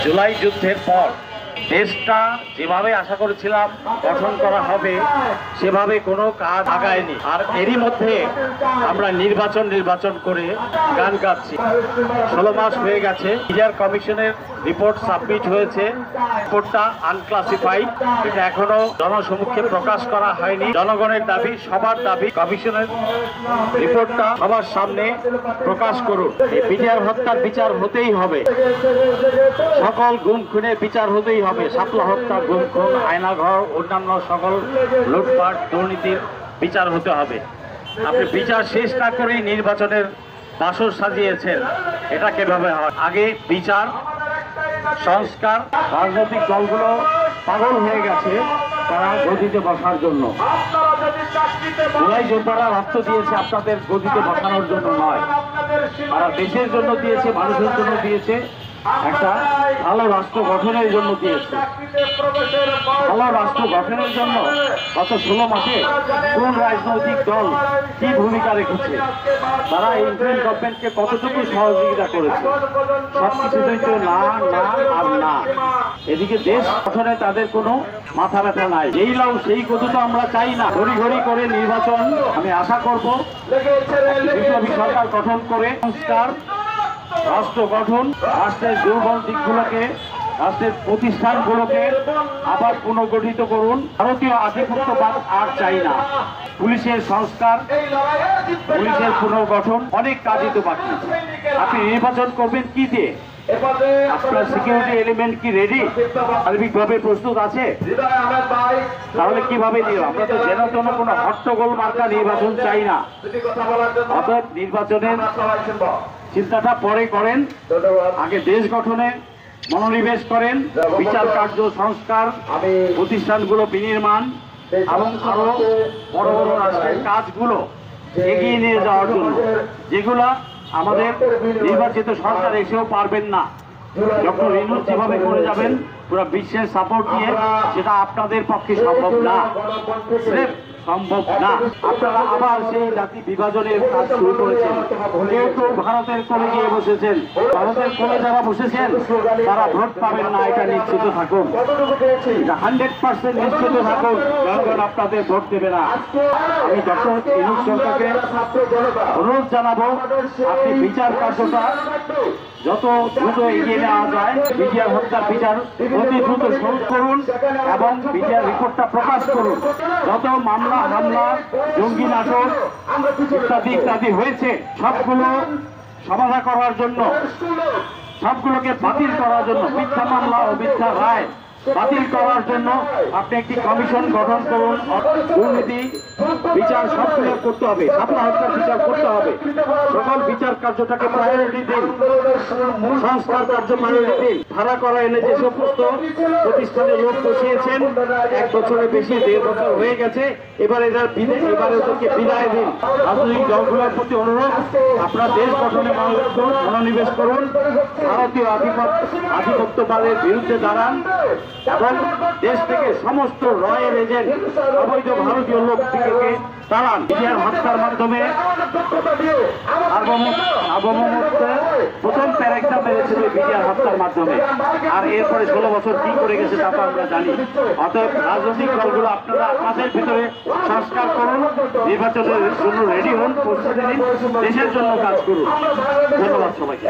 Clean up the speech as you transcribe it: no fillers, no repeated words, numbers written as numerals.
জুলাই যুদ্ধের পর দেশটা যেভাবে আশা করেছিলাম গঠন করা হবে সেভাবে কোনো কাজ আগায়নি। আর এরই মধ্যে আমরা নির্বাচন করে গান গাচ্ছি। 16 মাস হয়ে গেছে। মিডিয়া কমিশনের রিপোর্ট সাবমিট হয়েছে। রিপোর্টটা আনক্লাসিফাইড, এটা এখনো জনসমক্ষে প্রকাশ করা হয়নি। জনগণের দাবি, সবার দাবি, কমিশনের রিপোর্টটা সবার সামনে প্রকাশ করুন। এই মিডিয়ার হত্যার বিচার হতেই হবে, সকল গুম খুনের বিচার হতেই হবে। শাপলা হত্যা, গুম খুন, আয়নাঘর, অন্যান্য সকল লুটপাট, দুর্নীতির বিচার হতে হবে। আপনি বিচার শেষ না করেই নির্বাচনের বাসর সাজিয়েছেন, এটা কিভাবে হয়? আগে বিচার, সংস্কার। রাজনৈতিক দলগুলো পাগল হয়ে গেছে তারা গদিতে বসার জন্য। জুলাই যোদ্ধারা রক্ত দিয়েছে আপনাদের গদিতে বসানোর জন্য নয়, তারা দেশের জন্য দিয়েছে, মানুষের জন্য দিয়েছে, একটা ভালো রাষ্ট্র গঠনের জন্য দিয়েছে। ভালো রাষ্ট্র গঠনের জন্য গত 16 মাসে কোন রাজনৈতিক দল কি ভূমিকা রেখেছে, তারা ইন্টারিম গভর্নমেন্টকে কতটুকু সহযোগিতা করেছে? সবকিছুতেই তো না না আর না। এদিকে দেশ গঠনে তাদের কোনো মাথা ব্যথা নাই। যেই লাউ সেই কদু তো আমরা চাই না। ঘড়ি করে নির্বাচন, আমি আশা করব বিপ্লবী সরকার গঠন করে সংস্কার, রাষ্ট্র গঠন, রাষ্ট্রের দুর্বল দিকগুলোকে, রাষ্ট্রের প্রতিষ্ঠানগুলোকে আবার পুনর্গঠিত করুন। ভারতীয় আধিপত্যবাদ আর চাই না। পুলিশের সংস্কার, পুলিশের পুনর্গঠন, অনেক কাজই তো বাকি। আপনি নির্বাচন করবেন কি দিয়ে? আপনার সিকিউরিটি এলিমেন্ট কি রেডি, সার্বিকভাবে প্রস্তুত আছে? তাহলে কিভাবে দিও? আমরা তো যেন তেন কোনো হট্টগোল মার্কা নির্বাচন চাই না। অতএব নির্বাচনের চিন্তাটা পরে করেন, আগে দেশ গঠনে মনোনিবেশ করেন। বিচার কার্য সংস্কার, প্রতিষ্ঠানগুলো বিনির্মাণ এবং আরো বড় বড় রাষ্ট্রের কাজগুলো এগিয়ে নিয়ে যাওয়ার জন্য, যেগুলা আমাদের নির্বাচিত সরকার এসেও পারবেন না। ডক্টর ইউনূস যেভাবে করে যাবেন পুরো বিশ্বের সাপোর্ট নিয়ে, সেটা আপনাদের পক্ষে সম্ভব না, সম্ভব না। আপনারা আবার সেই জাতি বিভাজনের কাজ শুরু করেছেন। কেউ ভারতের কোলে গিয়ে বসেছেন। ভারতের কোলে যারা বসেছেন তারা ভোট পাবেন না, এটা নিশ্চিত থাকুন। 100% নিশ্চিত থাকুন, জনগণ আপনাদের ভোট দেবে না। আমি ডক্টর ইউনূস সরকারকে অনুরোধ জানাবো, আপনি বিচার কার্যটা যত দ্রুত এগিয়ে নেওয়া যায়, মিডিয়ার হত্যার বিচার অতি দ্রুত শুরু করুন এবং মিডিয়ার রিপোর্টটা প্রকাশ করুন। যত মামলা, হামলা, জঙ্গি নাটক ইত্যাদি হয়েছে, সবগুলো সমাধান করার জন্য, সবগুলোকে বাতিল করার জন্য, মিথ্যা মামলা ও মিথ্যা রায় বাতিল করার জন্য আপনি একটি কমিশন গঠন করুন। দুর্নীতি বিচার সবগুলো করতে হবে, শাপলা হত্যার বিচার করতে হবে। সকল বিচার কার্যটাকে প্রায়োরিটি দিন, সংস্কার কার্য প্রায়োরিটি দিন। ভাড়া করা এনে যে সমস্ত প্রতিষ্ঠানে লোক বসিয়েছেন, 1 বছরের বেশি, 1.5 বছর হয়ে গেছে, এবারে ওদেরকে বিদায় দিন। রাজনৈতিক দলগুলোর প্রতি অনুরোধ, আপনারা দেশ গঠনে মনোনিবেশ করুন, ভারতীয় আধিপত্যবাদের বিরুদ্ধে দাঁড়ান এবং দেশ থেকে সমস্ত রয়ের এজেন্ট, অবৈধ ভারতীয় লোকটিকে তাড়ান। মিডিয়ার হত্যার মাধ্যমে প্রথম প্যারেকটা মেরেছিল মিডিয়ার হত্যার মাধ্যমে, আর এরপরে 16 বছর কি করে গেছে তা তো আমরা জানি। অতএব রাজনৈতিক দলগুলো আপনারা আপনাদের ভিতরে সংস্কার করুন, নির্বাচনের জন্য রেডি হন, প্রস্তুতি নিন, দেশের জন্য কাজ করুন। ধন্যবাদ সবাইকে।